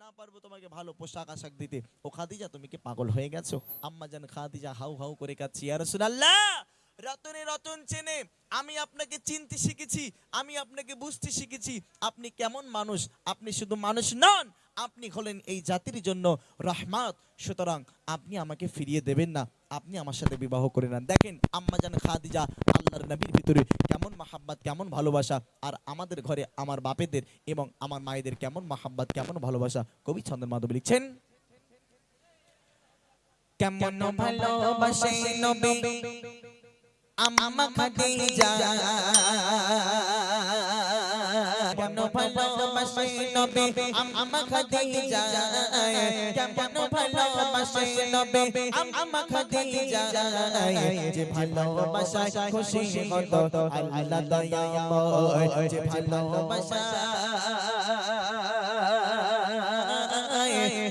না পারবো তোমাকে ভালো পোশাক আশাক দিতে। ও খাদিজা, তুমি কি পাগল হয়ে গেছো? আম্মা জান খাদিজা হাউ হাউ করে কাঁদছে, ইয়া রাসূলুল্লাহ, রতনে রতন চেনে, আমি আপনাকে চিনতে শিখেছি, আমি আপনাকে বুঝতে শিখেছি আপনি কেমন মানুষ। আপনি শুধু মানুষ নন, আপনি হলেন এই জাতির জন্য রহমত। সুতরাং আপনি আমাকে ফিরিয়ে দেবেন না, আপনি আমার সাথে বিবাহ করে নেন। দেখেন আম্মা জান খাদিজা আল্লাহর নবীর ভিতরে কেমন মাহাব্বত, কেমন ভালোবাসা, আর আমাদের ঘরে আমার বাপেদের এবং আমার মায়েদের কেমন মাহাব্বত, কেমন ভালোবাসা। কবি ছন্দের মাধ্যমে লিখছেন, কেমন ভালোবাসে নবী আম্মা খাদিজা, কেমন ভালোবাসে নবী আম্মা খাদিজা, কেমন ভালোবাসে নবী আম্মা খাদিজা, যে ভালোবাসায় খুশি হতো আল্লাহ দয়াময়, যে ভালোবাসায়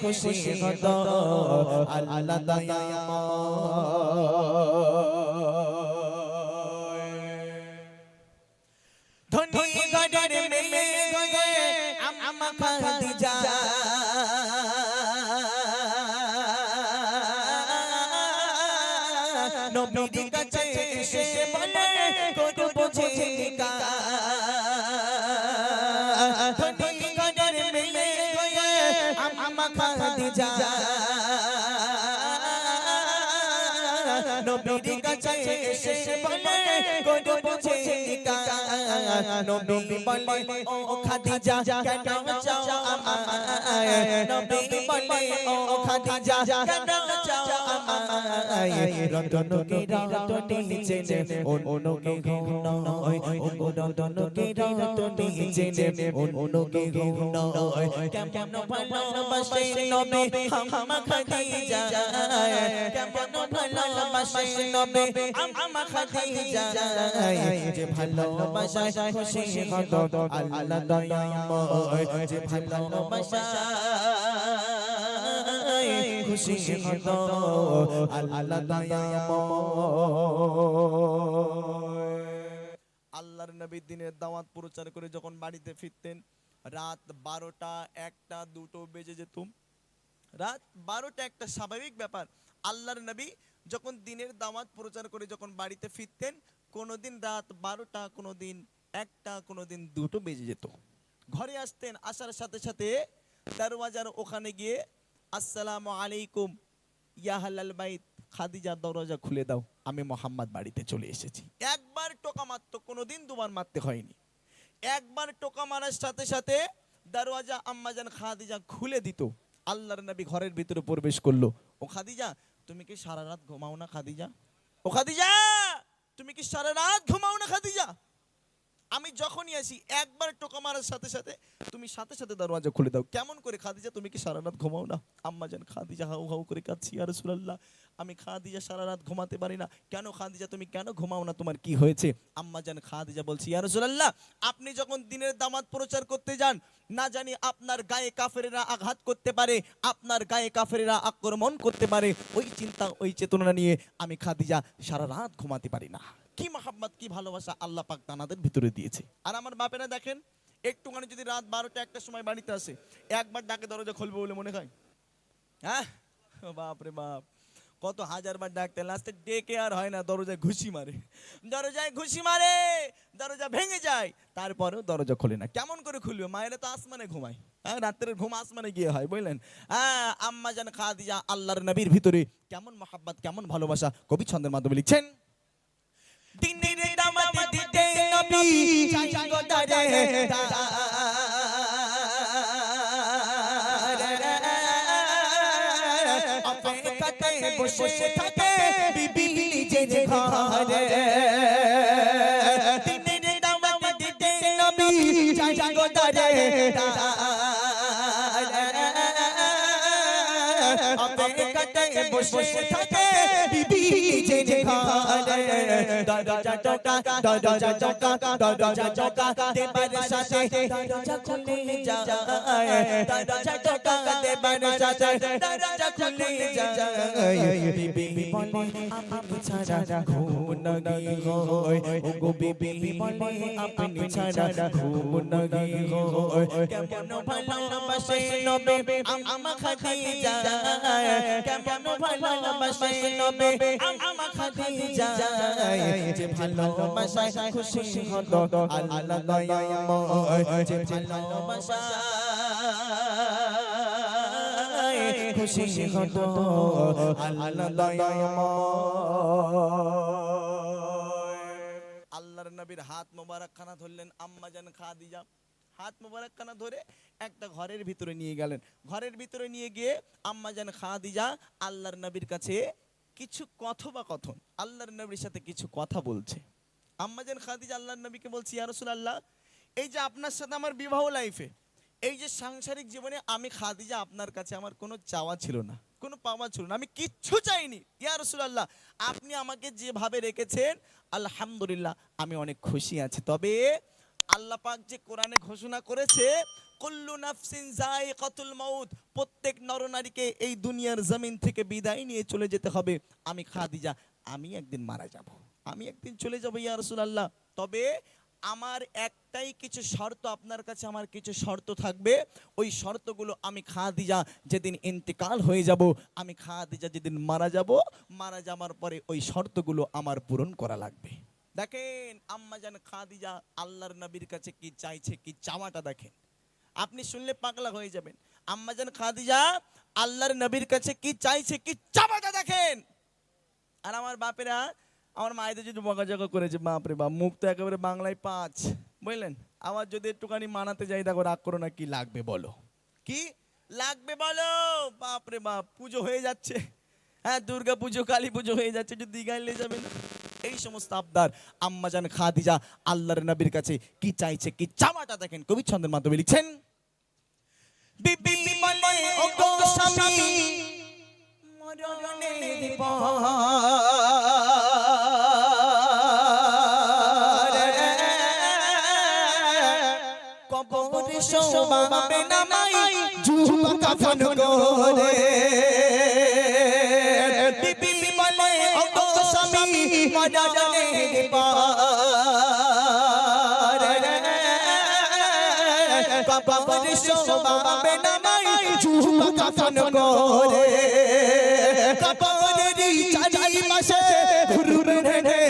খুশি হতো আল্লাহ দয়াময়। ধনী ঘরের মেয়ে গয়ে আম্মা খাদিজা, নবীর কাছে এসে বলে করব নিকাহ। ধনী ঘরের মেয়ে গয়ে আম্মা খাদিজা, নবীর কাছে এসে বলে করব নিকাহ। নবী বলে ও খাদিজা কেন চাও আমায়, নবী বলে ও খাদিজা কেন চাও আমায়, রতন কে রতনী চেনে অন্য কেউ নয়, ও রতন কে রতনী চেনে অন্য কেউ নয়। কেমন ভালোবাসে নবী আম্মা খাদিজা, কেমন ভালোবাসে নবী আম্মা খাদিজা, যে ভালোবাসায় খুশি হতো আল্লাহ দয়াময়, যে ভালোবাসায় খুশি হতো আল্লাহ দয়াময়। আল্লাহর নবী দিনের দাওয়াত প্রচার করে যখন বাড়িতে ফিরতেন, রাত 12টা 1টা 2টো বেজে যেত। রাত 12টা 1টা স্বাভাবিক ব্যাপার। আল্লাহর নবী যখন দিনের দাওয়াত প্রচার করে যখন বাড়িতে ফিরতেন, কোনোদিন রাত 12টা, কোনোদিন 1টা, কোনোদিন 2টো বেজে যেত। ঘরে আসতেন, আসার সাথে সাথে দরওয়াজার ওখানে গিয়ে আসসালামু আলাইকুম ইয়া আহলাল বাইত, খাদিজা দরজা খুলে দাও, আমি মোহাম্মদ বাড়িতে চলে এসেছি। একবার টোকা মারতো, কোনোদিন দুবার মারতে হয়নি। একবার টোকা মারার সাথে সাথে দরওয়াজা আম্মাজান খাদিজা খুলে দিত। আল্লাহর নবী ঘরের ভিতরে প্রবেশ করলো। ও খাদিজা, তুমি কি সারা রাত ঘুমাও না খাদিজা? ও খাদিজা, তুমি কি সারা রাত ঘুমাও না খাদিজা? আমি যখনই আসি একবার টোকা মারার সাথে সাথে তুমি সাথে সাথে দরওয়াজা খুলে দাও। কেমন করে খাদিজা, তুমি কি সারা রাত ঘুমাও না? আম্মা জান খাদিজা হাউ হাউ করে কাঁদছি, ইয়া রাসূলুল্লাহ, আমি খাদিজা সারা রাত ঘুমাতে পারি না। কেন খাদিজা, তুমি কেন ঘুমাও না, তোমার কি হয়েছে? আম্মা জান খাদিজা বলছি, ইয়া রাসূলুল্লাহ, আপনি যখন দিনের দাওয়াত প্রচার করতে যান, না জানি আপনার গায়ে কাফেরেরা আঘাত করতে পারে, আপনার গায়ে কাফেরেরা আক্রমণ করতে পারে, ওই চিন্তা ওই চেতনা নিয়ে আমি খাদিজা সারা রাত ঘুমাতে পারি না। কি মাহাব্বত, কি ভালোবাসা আল্লাহ পাক তানাদের ভিতরে দিয়েছে। আর আমার বাপেরা দেখেন, একটুখানি যদি রাত 12টা 1টার সময় বাড়িতে আসে, একবার ডাকে দরজা খুলবে বলে মনে হয়? হ্যাঁ, বাপ রে বাপ, কত হাজারবার ডাকতে, লাস্টে ডেকে আর হয় না, দরজায় ঘুষি মারে, দরজায় ঘুষি মারে, দরজা ভেঙে যায়, তারপরেও দরজা খোলে না। কেমন করে খুলবে? মায়েরা তো আসমানে ঘুমায়, হ্যাঁ, রাত্রের ঘুম আসমানে গিয়ে হয়, বুঝলেন? হ্যাঁ, আম্মা জান খাদিজা আল্লাহর নবীর ভিতরে কেমন মাহাব্বত, কেমন ভালোবাসা। কবি ছন্দের মাধ্যমে লিখছেন, দিনের দাওয়াত দিতে নবী চাই গো দারে অপেক্ষাতে বসে থাকে বিবি নিজের ঘরে। দিনের দাওয়াত দিতে নবী চাই গো দারে অপেক্ষাতে বসে থাকে বিবি নিজের ঘরে দরজা টোকা দরজা টোকা দরজা টোকা দেবার সাথে দরজা খুলে যায় দরজা টোকা দেবার সাথে দরজা খুলে যায় বিবি বলে আপনি ছাড়া ঘুম নাহি হয় ওগো বিবি বলে আপনি ছাড়া ঘুম নাহি হয় কেমন ভালোবাসে নবী আমা খাদিজা কেমন ভালোবাসে নবী আমা খাদিজা যে ভালোবাসায় খুশি হলো আল্লাহ দয়াময় যে ভালোবাসায় খুশি হলো আল্লাহ দয়াময় আল্লাহর নবীর হাত মোবারক খানা ধরলেন আম্মাজান খাদিজা হাত মোবারক খানা ধরে একটা ঘরের ভিতরে নিয়ে গেলেন ঘরের ভিতরে নিয়ে গিয়ে আম্মাজান খাদিজা আল্লাহর নবীর কাছে কিছু কথোপকথন আল্লাহর নবীর সাথে কিছু কথা বলছে আম্মাজান খাদিজা আল্লাহর নবীকে বলছি ইয়া রাসূলুল্লাহ এই যে আপনার সাথে আমার বিবাহ লাইফে এই যে সাংসারিক জীবনে আমি খাদিজা আপনার কাছে আমার কোনো চাওয়া ছিল না কোনো পাওয়া ছিল না আমি কিচ্ছু চাইনি ইয়া রাসূলুল্লাহ আপনি আমাকে যেভাবে রেখেছেন আলহামদুলিল্লাহ আমি অনেক খুশি আছি তবে আল্লাহ পাক যে কোরআনে ঘোষণা করেছে কুল্লু নাফসিন যায়িকাতুল মাউত প্রত্যেক নরনারীকে এই দুনিয়ার জমিন থেকে বিদায় নিয়ে চলে যেতে হবে আমি খাদিজা আমি একদিন মারা যাব আমি একদিন চলে যাব ইয়া রাসূলুল্লাহ তবে আমার একটাই কিছু শর্ত আপনার কাছে আমার কিছু শর্ত থাকবে ওই শর্তগুলো আমি খাদিজা যেদিন ইন্তেকাল হয়ে যাব আমি খাদিজা যেদিন মারা যাব মারা যাওয়ার পরে ওই শর্তগুলো আমার পূরণ করা লাগবে দেখেন আম্মাজান খাদিজা আল্লাহর নবীর কাছে কি চাইছে কি চাওয়াটা দেখেন আপনি শুনলে পাগলা হয়ে যাবেন আম্মাজান খাদিজা আল্লাহর নবীর কাছে কি চাইছে কি চাওয়াটা দেখেন আর আমার বাপেরা আমার মায়েদের যদি বকাঝকা করেছে বাপরে বাপ মুখ তো একেবারে বাংলায় 5 বুঝলেন আবার যদি একটুখানি মানাতে যাই দেখো রাগ করো না কি লাগবে বলো কি লাগবে বলো বাপরে বাপ পুজো হয়ে যাচ্ছে হ্যাঁ দুর্গা পুজো কালী পুজো হয়ে যাচ্ছে যদি দীঘায় নিয়ে যাবে না এই সমস্ত আবদার আম্মাজান খাদিজা আল্লাহর নবীর কাছে কি চাইছে কি চাওয়াটা দেখেন কবি ছন্দের মাধ্যমে লিখছেন বিবি বলে ও গো স্বামী মরণের পর কবরে শোভাবে না মাই জুবা কাফন করে বিবি বলে ও গো স্বামী মরণের পর কবরে শোভাবে না মাই জুবা কাফন করে কবরের চারি মাসে ঘুরবে রে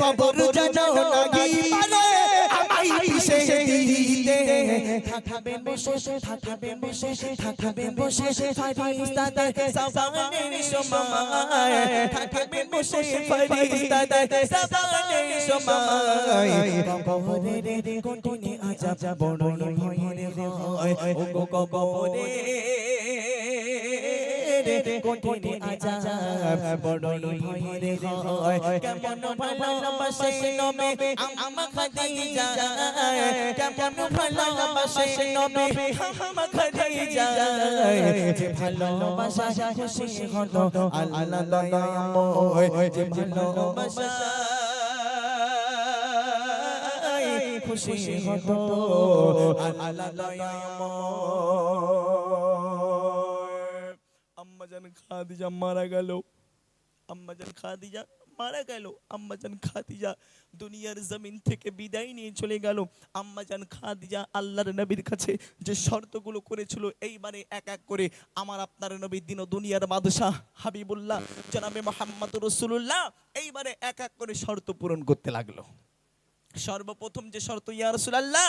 কবর জানো লাগি পারে আমাই পিছে দিতে থাকবে বসে থাকবে বসে থাকবে বসে ফারিস্তাদের সাবানের সময় থাকবে বসে ফারিস্তাদের সাবানের সময় কবরের কঠিন আযাব বড়ই ভয়ের হয় ও গো কবরে কঠিন আযাব বড়ই ভয়ের হয় কেমন ভালোবাসে নবী আমা খাদিজা কেমন ভালোবাসে নবী আমা খাদিজা যে ভালোবাসা খুশি হলো আল্লাহ দয়াময় যে ভালোবাসা খুশি হলো আল্লাহ দয়াময় আম্মাজান খাদিজা মারা গেল আম্মাজান খাদিজা মারা গেল আম্মাজান খাদিজা দুনিয়ার জমিন থেকে বিদায় নিয়ে চলে গেল আম্মাজান খাদিজা আল্লাহর নবীর কাছে যে শর্তগুলো করেছিল এইবারে এক এক করে আমার আপনার নবী দিন ও দুনিয়ার বাদশাহ হাবিবুল্লাহ জনাবে মুহাম্মদ রাসূলুল্লাহ এইবারে এক এক করে শর্ত পূরণ করতে লাগলো সর্বপ্রথম যে শর্ত ইয়া রাসূলুল্লাহ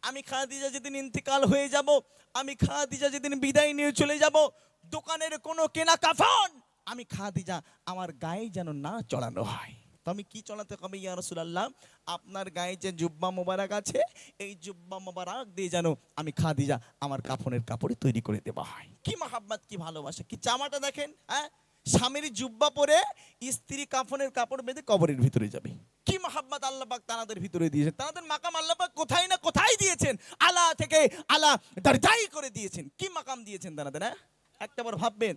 আমি খাদিজা যেদিন ইন্তেকাল হয়ে যাব আমি খাদিজা যেদিন বিদায় নিয়ে চলে যাব দোকানের কোনো কেনা কাফন আমি খাদিজা আমার গায়ে যেন না চড়ানো হয় তো আমি কি চড়াতে হবে ইয়া রাসূলুল্লাহ আপনার গায়ে যে জুব্বা মোবারক আছে এই জুব্বা মোবারক দিয়ে যেন আমি খাদিজা আমার কাফনের কাপড় তৈরি করে দেওয়া হয় কি মহব্বত কি ভালোবাসা কি চামাটা দেখেন হ্যাঁ স্বামীর জুব্বা পরে স্ত্রী কাফনের কাপড় বেঁধে কবরের ভিতরে যাবে কি মহব্বত আল্লাহ পাক তাদের ভিতরে দিয়েছেন তাদের মাকাম আল্লাহ পাক কোথায় না কোথায় দিয়েছেন আলা থেকে আলা দরজাই করে দিয়েছেন কি মাকাম দিয়েছেন তাদের হ্যাঁ একটাবার ভাববেন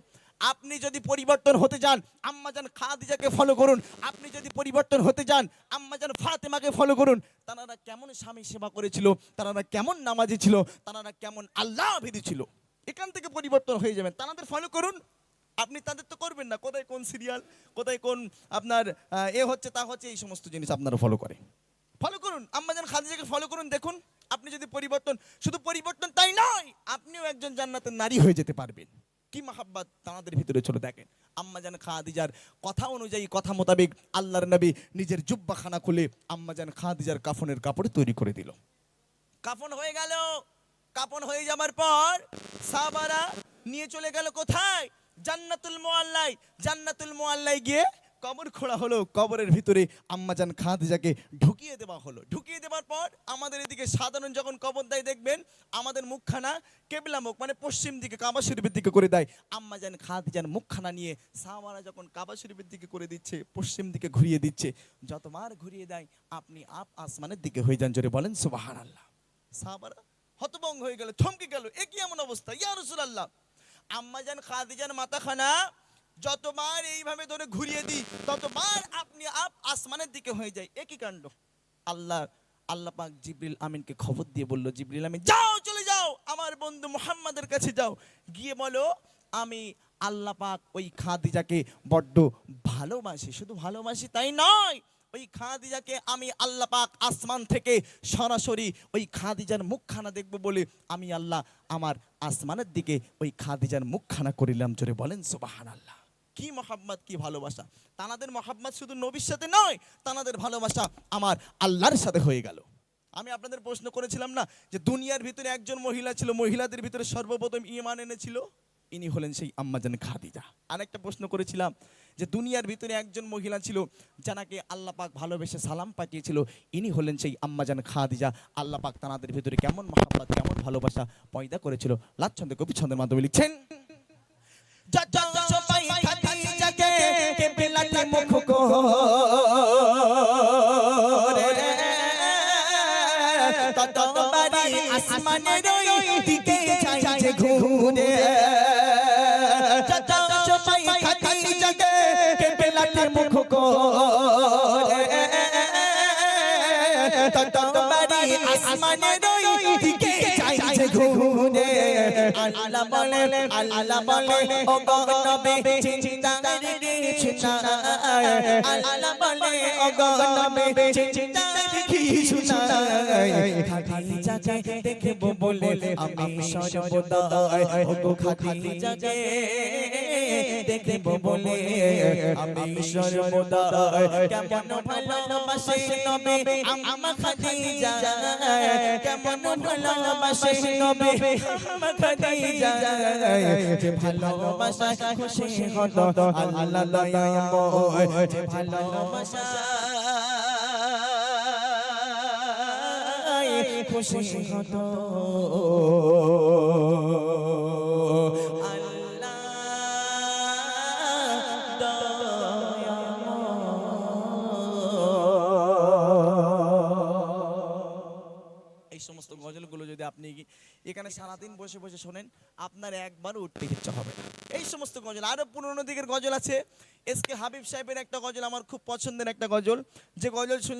আপনি যদি পরিবর্তন হতে চান আম্মাজান খাদিজাকে ফলো করুন। আপনি যদি পরিবর্তন হতে চান আম্মাজান ফাতেমাকে ফলো করুন। তারা কেমন স্বামী সেবা করেছিল, তারা কেমন নামাজি ছিল, তারা কেমন আল্লাহ ভীরু ছিল, এখান থেকে পরিবর্তন হয়ে যাবেন। তাদের ফলো করুন। আপনি তাদের তো করবেন না, কোথায় কোন সিরিয়াল, কোথায় কোন আপনার এ হচ্ছে তা হচ্ছে, এই সমস্ত জিনিস আপনারা ফলো করে। ফলো করুন আম্মাজান খাদিজাকে ফলো করুন। দেখুন আপনি যদি পরিবর্তন, শুধু পরিবর্তন তাই নয়, আপনিও একজন জান্নাতের নারী হয়ে যেতে পারবেন। কি মাহাব্বত তাদের ভিতরে ছিল দেখেন। আম্মাজান খাদিজার কথা অনুযায়ী, কথা মোতাবেক আল্লাহর নবী নিজের জুব্বাখানা খুলে আম্মাজান খাদিজার কাফনের কাপড় তৈরি করে দিল। কাফন হয়ে গেল। কাফন হয়ে যাবার পর সাহাবারা নিয়ে চলে গেল কোথায়? জান্নাতুল মুআল্লায়। জান্নাতুল মুআল্লায় গিয়ে কবর খোঁড়া হলো। কবরের ভিতরে আম্মাজান খাদিজাকে ঢুকিয়ে দেওয়া হলো। ঢুকিয়ে দেওয়ার পর আমাদের এদিকে সাধারণ যখন কবর দেয় দেখবেন আমাদের মুখখানা কেবলা মুখ, মানে পশ্চিম দিকে কাবা শরীফের দিকে করে দেয়। আম্মাজান খাদিজার মুখখানা নিয়ে সাহাবারা যখন কাবা শরীফের দিকে করে দিচ্ছে, পশ্চিম দিকে ঘুরিয়ে দিচ্ছে, যতবার ঘুরিয়ে দেয় আপনি আসমানের দিকে হয়ে যান। জোরে বলেন সুবহানাল্লাহ। সাহাবারা হতভম্ব হয়ে গেল, থমকে গেল, এ কি এমন অবস্থা ইয়া রাসূলুল্লাহ। আম্মাজান খাদিজার মাথাখানা যতবার এইভাবে ধরে ঘুরিয়ে দিই ততবার আপনি আসমানের দিকে হয়ে যায়, একই কাণ্ড। আল্লাহ পাক জিবরিল আমিনকে খবর দিয়ে বলল, জিবরিল আমিন যাও, চলে যাও আমার বন্ধু মুহাম্মাদের কাছে যাও, গিয়ে বলো আমি আল্লাহ পাক ওই খাদিজাকে বড্ড ভালোবাসি। শুধু ভালোবাসি তাই নয়, ওই খাদিজাকে আমি আল্লাহ পাক আসমান থেকে সরাসরি ওই খাদিজার মুখখানা দেখব বলে আমি আল্লাহ আমার আসমানের দিকে ওই খাদিজার মুখখানা করিলাম। জোরে বলেন সুবহানাল্লাহ। কি মহাব্বত, কি ভালোবাসা। তানাদের মহাব্বত শুধু নবীর সাথে নয়, তানাদের ভালোবাসা আমার আল্লাহর সাথে হয়ে গেল। আমি আপনাদের প্রশ্ন করেছিলাম না যে দুনিয়ার ভিতরে একজন মহিলা ছিল, মহিলাদের ভিতরে সর্বপ্রথম ঈমান এনেছিল, ইনি হলেন সেই আম্মাজান খাদিজা। আরেকটা প্রশ্ন করেছিলাম যে দুনিয়ার ভিতরে একজন মহিলা ছিল যাকে আল্লাহ পাক ভালোবেসে সালাম পাঠিয়েছিল, ইনি হলেন সেই আম্মাজান খাদিজা। আল্লাহ পাক তানাদের ভিতরে কেমন মহাব্বত, কেমন ভালোবাসা পয়দা করেছিল, লাচ্ছন্দে কবি ছন্দের মাধ্যমে লিখছেন। আসমানের দিকে চাইছে ঘুরে, খাদিজাকে কেবেলাতে মুখ করে, ততবারই আসমানের দিকে চাইছে ঘুরে। আল্লাহ বলে ও গো নবী চিন্তা কিছু না, আল্লাহ বলে ও গো নবী চিন্তা কিছু না, খাদিজাকে দেখব বলে আমি সর্বদাই, ও গো খাদিজাকে দেখব বলে আমি সর্বদাই, কেমন ভালোবাসে নবী আম্মা খাদিজা, কেমন ভালোবাসে নবী আম্মা খাদিজা, যে ভালোবাসা খুশি হলো আল্লাহ দয়াময়, যে ভালোবাসা খুশি হলো আল্লাহ দয়াময়। এই সমস্ত গজলগুলো যদি আপনি এখানে সারাদিন বসে বসে শোনেন আপনার একবার উঠতে ইচ্ছা হবে না। এই সমস্ত গজল, আরো পুরনো দিকের গজল আছে। এস কে হাবিব সাহেবের একটা গজল আমার খুব পছন্দের একটা গজল, যে গজল শুনলে